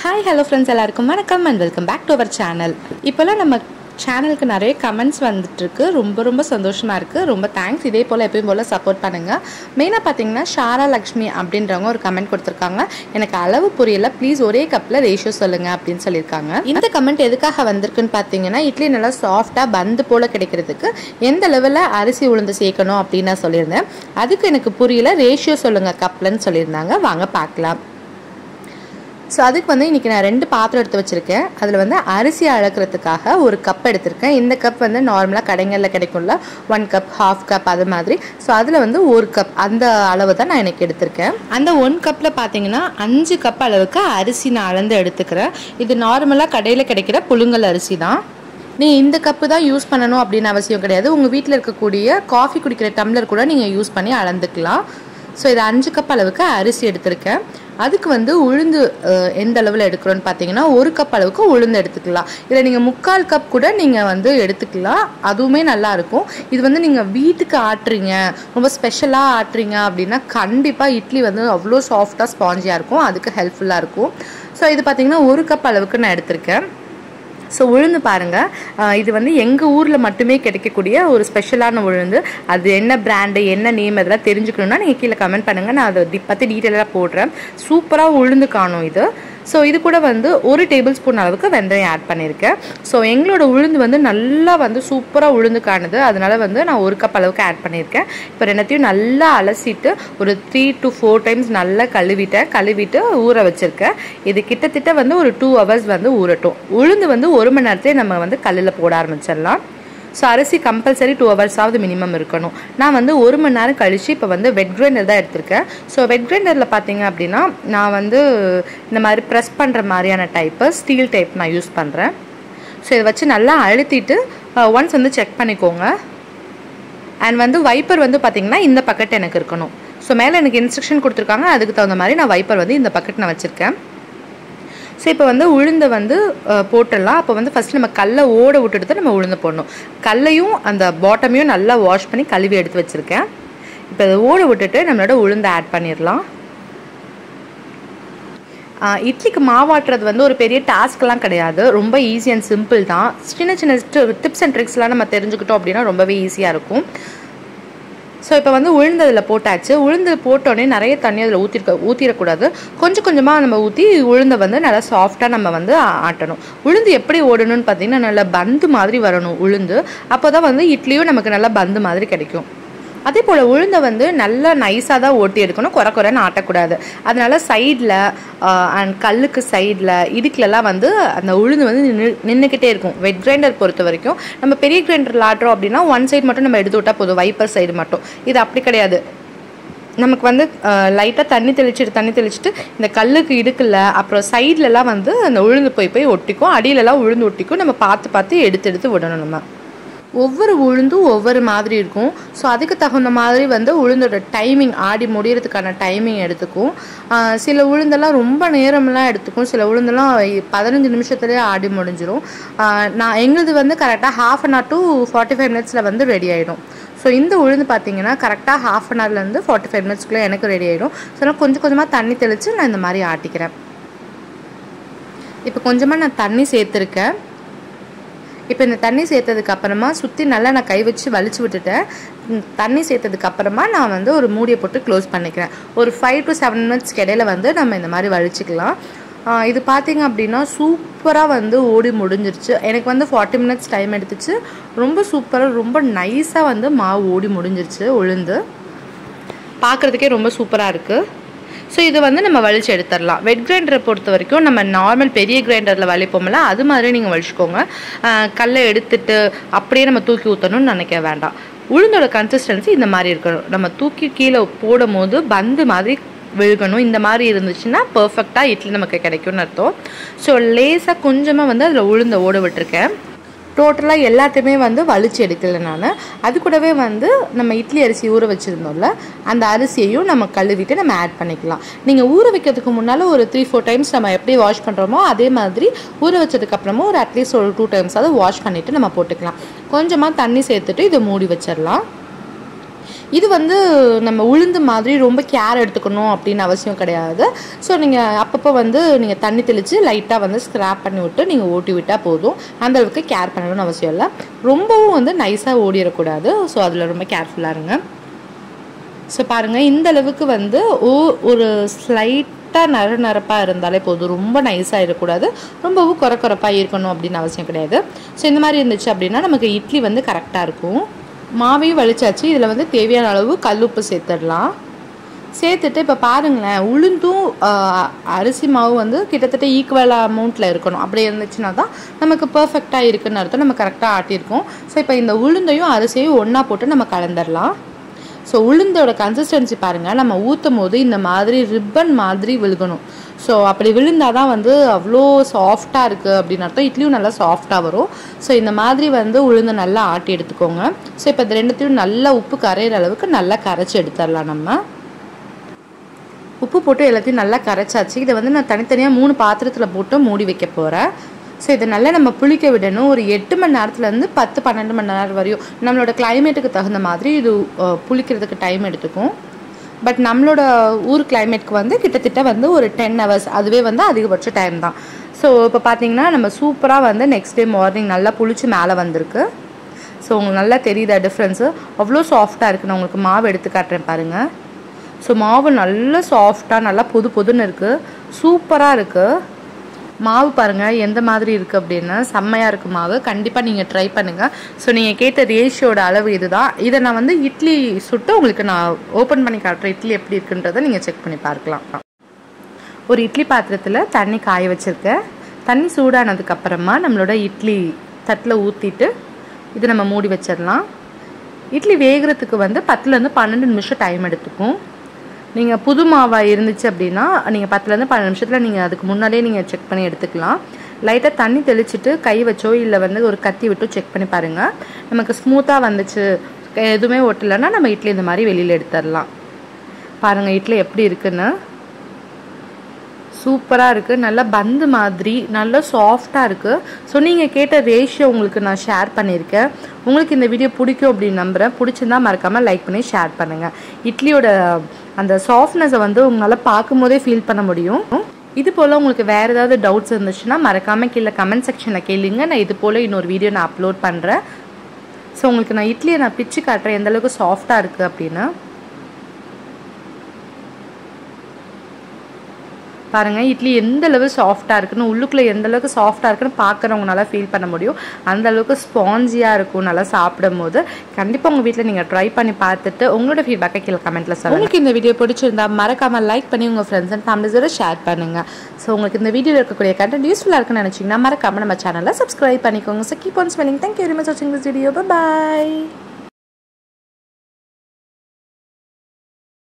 Hi, hello friends, எல்லாருக்கும் வணக்கம் and welcome back to our channel. இப்போலாம் நம்ம சேனலுக்கு நிறைய கமெண்ட்ஸ் வந்துட்டு இருக்கு. ரொம்ப சந்தோஷமா இருக்கு. ரொம்ப தேங்க்ஸ். இதே போல எப்பவும் போல சப்போர்ட் பண்ணுங்க. மெயினா பாத்தீங்கன்னா ஷாரா லக்ஷ்மி அப்படின்றவங்க ஒரு கமெண்ட் கொடுத்திருக்காங்க. எனக்கு அளவு புரியல, ப்ளீஸ் ஒரே கப்ல ரேஷியோ சொல்லுங்க அப்படின்னு சொல்லிருக்காங்க. இந்த கமெண்ட் எதுக்காக வந்திருக்குன்னு பாத்தீங்கன்னா, இட்லி நல்லா சாஃப்ட்டா பந்து போல கிடைக்கிறதுக்கு எந்த லெவல்ல அரிசி உளுந்து சேர்க்கணும் அப்படின்னு நான் சொல்லியிருந்தேன். அதுக்கு எனக்கு புரியல, ரேஷியோ சொல்லுங்க கப்லன்னு சொல்லியிருந்தாங்க. வாங்க பார்க்கலாம். ஸோ அதுக்கு வந்து இன்றைக்கி நான் 2 பாத்திரம் எடுத்து வச்சுருக்கேன். அதில் வந்து அரிசி அளக்கிறதுக்காக ஒரு கப் எடுத்திருக்கேன். இந்த கப் வந்து நார்மலாக கடைகளில் கிடைக்கும்ல, 1 கப், 1/2 கப் அது மாதிரி. ஸோ அதில் வந்து 1 கப் அந்த அளவு தான் நான் எனக்கு எடுத்திருக்கேன். அந்த 1 கப்பில் பார்த்தீங்கன்னா 5 கப் அளவுக்கு அரிசி நான் அளந்து எடுத்துக்கிறேன். இது நார்மலாக கடையில் கிடைக்கிற புழுங்கல் அரிசி தான். நீங்கள் இந்த கப்பு தான் யூஸ் பண்ணணும் அப்படின்னு அவசியம் கிடையாது. உங்கள் வீட்டில் இருக்கக்கூடிய காஃபி குடிக்கிற டம்ளர் கூட நீங்கள் யூஸ் பண்ணி அளந்துக்கலாம். ஸோ இது 5 கப் அளவுக்கு அரிசி எடுத்திருக்கேன். அதுக்கு வந்து உளுந்து எந்த அளவில் எடுக்கிறோன்னு பார்த்தீங்கன்னா 1 கப் அளவுக்கு உளுந்து எடுத்துக்கலாம். இதில் நீங்கள் 3/4 கப் கூட நீங்கள் வந்து எடுத்துக்கலாம், அதுவுமே நல்லாயிருக்கும். இது வந்து நீங்கள் வீட்டுக்கு ஆட்டுறீங்க, ரொம்ப ஸ்பெஷலாக ஆட்டுறீங்க அப்படின்னா கண்டிப்பாக இட்லி வந்து அவ்வளோ சாஃப்டாக ஸ்பாஞ்சியாக இருக்கும், அதுக்கு ஹெல்ப்ஃபுல்லாக இருக்கும். ஸோ இது பார்த்தீங்கன்னா 1 கப் அளவுக்கு நான் எடுத்திருக்கேன். ஸோ உளுந்து பாருங்கள், இது வந்து எங்கள் ஊரில் மட்டுமே கிடைக்கக்கூடிய ஒரு ஸ்பெஷலான உளுந்து. அது என்ன பிராண்டு, என்ன நேம், இதெல்லாம் தெரிஞ்சுக்கணுன்னா நீங்கள் கீழே கமெண்ட் பண்ணுங்கள், நான் அதை பற்றி டீட்டெயிலாக போடுறேன். சூப்பராக உளுந்து காணும் இது. ஸோ இது கூட வந்து 1 டேபிள் ஸ்பூன் அளவுக்கு வெந்தயம் ஆட் பண்ணியிருக்கேன். ஸோ எங்களோட உளுந்து வந்து நல்லா வந்து சூப்பராக உளுந்து காணுது, அதனால வந்து நான் 1 கப் அளவுக்கு ஆட் பண்ணியிருக்கேன். இப்போ ரெண்டத்தையும் நல்லா அலசிட்டு ஒரு 3 to 4 டைம்ஸ் நல்லா கழுவிட்டு ஊற வச்சுருக்கேன். இது கிட்டத்தட்ட வந்து ஒரு 2 hours வந்து ஊறட்டும். உளுந்து வந்து 1 மணி நேரத்துலேயே நம்ம வந்து கல்லில் போட ஆரம்பிச்சிடலாம். ஸோ அரிசி கம்பல்சரி 2 hours மினிமம் இருக்கணும். நான் வந்து 1 மணி நேரம் கழித்து இப்போ வந்து வெட் கிரைண்டர் தான் எடுத்திருக்கேன். ஸோ வெட் கிரைண்டரில் பார்த்தீங்க அப்படின்னா நான் வந்து இந்த மாதிரி ப்ரெஸ் பண்ணுற மாதிரியான டைப்பு, ஸ்டீல் டைப் நான் யூஸ் பண்ணுறேன். ஸோ இதை வச்சு நல்லா அழுத்திட்டு ஒன்ஸ் வந்து செக் பண்ணிக்கோங்க. அண்ட் வந்து வைப்பர் வந்து பார்த்திங்கன்னா இந்த பக்கெட் எனக்கு இருக்கணும். ஸோ மேலே எனக்கு இன்ஸ்ட்ரக்ஷன் கொடுத்துருக்காங்க, அதுக்கு தகுந்த மாதிரி நான் வைப்பர் வந்து இந்த பக்கெட் நான் வச்சுருக்கேன். ஸோ இப்போ வந்து உளுந்தை வந்து போட்டுடலாம். அப்போ வந்து ஃபஸ்ட்டு நம்ம கல்லை ஓட விட்டுட்டு தான் நம்ம உளுந்து போடணும். கல்லையும் அந்த பாட்டமையும் நல்லா வாஷ் பண்ணி கழுவி எடுத்து வச்சுருக்கேன். இப்போ அதை ஓட விட்டுட்டு நம்மளோட உளுந்தை ஆட் பண்ணிடலாம். இட்லிக்கு மாவாட்டுறது வந்து ஒரு பெரிய டாஸ்க்லாம் கிடையாது, ரொம்ப ஈஸி அண்ட் சிம்பிள் தான். சின்ன டிப்ஸ் அண்ட் ட்ரிக்ஸ்லாம் நம்ம தெரிஞ்சுக்கிட்டோம் அப்படின்னா ரொம்பவே ஈஸியாக இருக்கும். ஸோ இப்போ வந்து உளுந்து அதில் போட்டாச்சு. உளுந்து போட்டோடனே நிறைய தண்ணி அதில் ஊற்றிடக்கூடாது. கொஞ்சமாக நம்ம ஊற்றி உளுந்தை வந்து நல்லா சாஃப்டாக நம்ம வந்து ஆட்டணும். உளுந்து எப்படி ஓடணும்னு பார்த்தீங்கன்னா நல்லா பந்து மாதிரி வரணும் உளுந்து. அப்போ தான் வந்து இட்லியும் நமக்கு நல்லா பந்து மாதிரி கிடைக்கும். அதே போல் உளுந்தை வந்து நல்லா நைஸாக தான் ஓட்டி எடுக்கணும், குறைன்னு ஆட்டக்கூடாது. அதனால சைடில் அண்ட் கல்லுக்கு சைடில் இடுக்கிலலாம் வந்து அந்த உளுந்து வந்து நின்றுக்கிட்டே இருக்கும். வெட் கிரைண்டர் பொறுத்த வரைக்கும் நம்ம பெரிய கிரைண்டரில் ஆட்டுறோம் அப்படின்னா 1 சைடு மட்டும் நம்ம எடுத்து விட்டால் போதும், வைப்பர் சைடு மட்டும். இது அப்படி கிடையாது. நமக்கு வந்து லைட்டாக தண்ணி தெளிச்சுட்டு இந்த கல்லுக்கு இடுக்கில் அப்புறம் சைட்லலாம் வந்து அந்த உளுந்து போய் ஒட்டிக்கும், அடியிலலாம் உளுந்து ஒட்டிக்கும். நம்ம பார்த்து எடுத்து விடணும். நம்ம ஒவ்வொரு உளுந்தும் ஒவ்வொரு மாதிரி இருக்கும். ஸோ அதுக்கு தகுந்த மாதிரி வந்து உளுந்தோட டைமிங், ஆடி முடிகிறதுக்கான டைமிங் எடுத்துக்கும். சில உளுந்தெல்லாம் ரொம்ப நேரம்லாம் எடுத்துக்கும், சில உளுந்தெல்லாம் 15 நிமிஷத்துலேயே ஆடி முடிஞ்சிடும். நான் எங்களுது வந்து கரெக்டாக 1/2 hour to 45 minutes வந்து ரெடி ஆகிடும். ஸோ இந்த உளுந்து பார்த்தீங்கன்னா கரெக்டாக 1/2 hourலேருந்து 45 minutesக்குள்ளே எனக்கு ரெடி ஆகிடும். ஸோ நான் கொஞ்சமாக தண்ணி தெளித்து நான் இந்த மாதிரி ஆட்டிக்கிறேன். இப்போ கொஞ்சமாக நான் தண்ணி சேர்த்துருக்கேன். இப்போ இந்த தண்ணி சேர்த்ததுக்கு அப்புறமா சுற்றி நல்லா நான் கை வச்சு வலிச்சு விட்டுட்டேன். தண்ணி சேர்த்ததுக்கு அப்புறமா நான் வந்து ஒரு மூடியை போட்டு க்ளோஸ் பண்ணிக்கிறேன். ஒரு 5 to 7 minutes இடையில வந்து நம்ம இந்த மாதிரி வலிச்சிக்கலாம். இது பார்த்திங்க அப்படின்னா சூப்பராக வந்து ஓடி முடிஞ்சிருச்சு. எனக்கு வந்து 40 minutes டைம் எடுத்துச்சு. ரொம்ப சூப்பராக ரொம்ப நைஸாக வந்து மாவு ஓடி முடிஞ்சிருச்சு. உளுந்து பார்க்குறதுக்கே ரொம்ப சூப்பராக இருக்குது. ஸோ இது வந்து நம்ம வலிச்சு எடுத்துடலாம். வெட் கிரைண்டரை பொறுத்த வரைக்கும் நம்ம நார்மல் பெரிய கிரைண்டரில் வலிப்போம்ல, அது மாதிரி நீங்கள் வலிச்சுக்கோங்க. கல்லை எடுத்துட்டு அப்படியே நம்ம தூக்கி ஊற்றணும்னு நினைக்க வேண்டாம். உளுந்தோட கன்சிஸ்டன்சி இந்த மாதிரி இருக்கணும். நம்ம தூக்கி கீழே போடும் போது பந்து மாதிரி விழுகணும். இந்த மாதிரி இருந்துச்சுன்னா பர்ஃபெக்டாக இட்லி நமக்கு கிடைக்கும்னு அர்த்தம். ஸோ லேசாக கொஞ்சமாக வந்து அதில் உளுந்த ஓட விட்டுருக்கேன். டோட்டலாக எல்லாத்தையுமே வந்து வலிச்சு எடுக்கலை நான். அது கூடவே வந்து நம்ம இட்லி அரிசி ஊற வச்சுருந்தோம்ல, அந்த அரிசியையும் நம்ம கழுவிட்டு நம்ம ஆட் பண்ணிக்கலாம். நீங்கள் ஊற வைக்கிறதுக்கு முன்னால் ஒரு 3-4 டைம்ஸ் நம்ம எப்படி வாஷ் பண்ணுறோமோ அதே மாதிரி ஊற வச்சதுக்கப்புறமா ஒரு அட்லீஸ்ட் ஒரு 2 times வாஷ் பண்ணிவிட்டு நம்ம போட்டுக்கலாம். கொஞ்சமாக தண்ணி சேர்த்துட்டு இதை மூடி வச்சிடலாம். இது வந்து நம்ம உளுந்து மாதிரி ரொம்ப கேர் எடுத்துக்கணும் அப்படின்னு அவசியம் கிடையாது. ஸோ நீங்கள் அப்பப்போ வந்து நீங்கள் தண்ணி தெளித்து லைட்டாக வந்து ஸ்க்ராப் பண்ணி விட்டு நீங்கள் ஓட்டி விட்டால் போதும். அந்தளவுக்கு கேர் பண்ணணும்னு அவசியம் இல்லை. ரொம்பவும் வந்து நைஸாக ஓடிடக்கூடாது. ஸோ அதில் ரொம்ப கேர்ஃபுல்லாக இருங்க. ஸோ பாருங்கள், இந்த அளவுக்கு வந்து ஒரு ஸ்லைட்டாக நரப்பாக இருந்தாலே போதும். ரொம்ப நைஸாக இருக்கக்கூடாது, ரொம்பவும் குறப்பாக இருக்கணும் அப்படின்னு அவசியம் கிடையாது. ஸோ இந்த மாதிரி இருந்துச்சு அப்படின்னா நமக்கு இட்லி வந்து கரெக்டாக இருக்கும். மாவையும் வலிச்சாச்சு. இதில் வந்து தேவையான அளவு கல்லுப்பு சேர்த்துடலாம். சேர்த்துட்டு இப்போ பாருங்களேன், உளுந்தும் அரிசி மாவு வந்து கிட்டத்தட்ட ஈக்குவல் அமௌண்ட்டில் இருக்கணும். அப்படி இருந்துச்சுன்னா தான் நமக்கு பர்ஃபெக்டாக இருக்குன்னு அர்த்தம். நம்ம கரெக்டாக ஆட்டியிருக்கோம். ஸோ இப்போ இந்த உளுந்தையும் அரிசியையும் ஒன்றா போட்டு நம்ம கலந்துடலாம். ஸோ உளுந்தோட கன்சிஸ்டன்சி பாருங்கள், நம்ம ஊற்றும் போது இந்த மாதிரி ரிப்பன் மாதிரி விழுகணும். ஸோ அப்படி விழுந்தால் தான் வந்து அவ்வளோ சாஃப்டாக இருக்குது அப்படின்னு அர்த்தம். இட்லியும் நல்லா சாஃப்டாக வரும். ஸோ இந்த மாதிரி வந்து உளுந்து நல்லா ஆட்டி எடுத்துக்கோங்க. ஸோ இப்போ இது ரெண்டுத்தையும் நல்லா உப்பு கரையிற அளவுக்கு நல்லா கரைச்சி எடுத்துடலாம். நம்ம உப்பு போட்டு எல்லாத்தையும் நல்லா கரைச்சாச்சு. இதை வந்து நான் தனித்தனியாக 3 பாத்திரத்தில் போட்டு மூடி வைக்க போகிறேன். ஸோ இதை நல்லா நம்ம புளிக்க விடணும். ஒரு 8 மணி நேரத்துலேருந்து 10-12 மணி நேரம் வரையும் நம்மளோட கிளைமேட்டுக்கு தகுந்த மாதிரி இது புளிக்கிறதுக்கு டைம் எடுத்துக்கும். பட் நம்மளோட ஊர் கிளைமேட்க்கு வந்து கிட்டத்தட்ட வந்து ஒரு 10 hours, அதுவே வந்து அதிகபட்ச டைம் தான். ஸோ இப்போ பார்த்தீங்கன்னா நம்ம சூப்பராக வந்து நெக்ஸ்ட் டே மார்னிங் நல்லா புளிச்சு மேலே வந்திருக்கு. ஸோ உங்களுக்கு நல்லா தெரியுதா டிஃப்ரென்ஸு? அவ்வளோ சாஃப்டாக இருக்குது. நான் உங்களுக்கு மாவு எடுத்து காட்டுறேன் பாருங்கள். ஸோ மாவு நல்லா சாஃப்டாக நல்லா பொதுன்னு இருக்குது. சூப்பராக இருக்குது மாவு. பாருங்கள் எந்த மாதிரி இருக்குது அப்படின்னு. செம்மையாக இருக்குது மாவு. கண்டிப்பாக நீங்கள் ட்ரை பண்ணுங்கள். ஸோ நீங்கள் கேட்ட ரேஷியோட அளவு இதுதான். இதை நான் வந்து இட்லி சுட்டு உங்களுக்கு நான் ஓப்பன் பண்ணி காட்டுறேன். இட்லி எப்படி இருக்குன்றதை நீங்கள் செக் பண்ணி பார்க்கலாம். ஒரு இட்லி பாத்திரத்தில் தண்ணி காய வச்சுருக்கேன். தண்ணி சூடானதுக்கப்புறமா நம்மளோட இட்லி தட்டில் ஊற்றிட்டு இதை நம்ம மூடி வச்சிடலாம். இட்லி வேகிறதுக்கு வந்து 10-12 நிமிஷம் டைம் எடுத்துக்கும். நீங்கள் புது மாவாக இருந்துச்சு அப்படின்னா நீங்கள் 10-12 நிமிஷத்தில் நீங்கள் அதுக்கு முன்னாடியே நீங்கள் செக் பண்ணி எடுத்துக்கலாம். லைட்டாக தண்ணி தெளிச்சுட்டு கை வச்சோ இல்லை வந்து ஒரு கத்தி விட்டோ செக் பண்ணி பாருங்கள். நமக்கு ஸ்மூத்தாக வந்துச்சு, எதுவுமே ஒட்டலைன்னா நம்ம இட்லி இந்த மாதிரி வெளியில் எடுத்துடலாம். பாருங்கள் இட்லி எப்படி இருக்குன்னு. சூப்பராக இருக்குது. நல்லா பந்து மாதிரி நல்லா சாஃப்டாக இருக்குது. ஸோ நீங்கள் கேட்ட ரேஷியோ உங்களுக்கு நான் ஷேர் பண்ணியிருக்கேன். உங்களுக்கு இந்த வீடியோ பிடிக்கும் அப்படின்னு நம்புகிறேன். பிடிச்சிருந்தா மறக்காமல் லைக் பண்ணி ஷேர் பண்ணுங்கள். இட்லியோட அந்த சாஃப்ட்னஸை வந்து உங்களால் பார்க்கும் போதே ஃபீல் பண்ண முடியும். இது போல் உங்களுக்கு வேறு ஏதாவது டவுட்ஸ் இருந்துச்சுன்னா மறக்காமல் கீழே கமெண்ட் செக்ஷனில் கேளுங்க. நான் இது போல் இன்னொரு வீடியோ நான் அப்லோட் பண்ணுறேன். ஸோ உங்களுக்கு நான் இட்லியை நான் பிச்சு காட்டுறேன் எந்தளவுக்கு சாஃப்டாக இருக்குது அப்படின்னு. பாருங்கள் இட்லி எந்த அளவு சாஃப்டாக இருக்குன்னு, உள்ளுக்குள்ளே எந்த அளவுக்கு சாஃப்டாக இருக்குன்னு பார்க்குறவங்க நல்லா ஃபீல் பண்ண முடியும். அந்த அளவுக்கு ஸ்பாஞ்சியாக இருக்கும் நல்லா சாப்பிடும் போது. கண்டிப்பாக உங்கள் வீட்டில் நீங்கள் ட்ரை பண்ணி பார்த்துட்டு உங்களோட ஃபீட்பேக்கை கீழே கமெண்ட்டில் சொல்லுங்கள். உங்களுக்கு இந்த வீடியோ பிடிச்சிருந்தா மறக்காமல் லைக் பண்ணி உங்கள் ஃப்ரெண்ட்ஸ் அண்ட் ஃபேமிலிஸோட ஷேர் பண்ணுங்கள். ஸோ உங்களுக்கு இந்த வீடியோவில் இருக்கக்கூடிய கண்டென்ட் யூஸ்ஃபுல்லாக இருக்குன்னு நினச்சிங்கன்னா மறக்காமல் நம்ம சேனலை சப்ஸ்கிரைப் பண்ணிக்கோங்க. So keep on smelling. Thank you very much வாட்சிங் திஸ் வீடியோ. பை.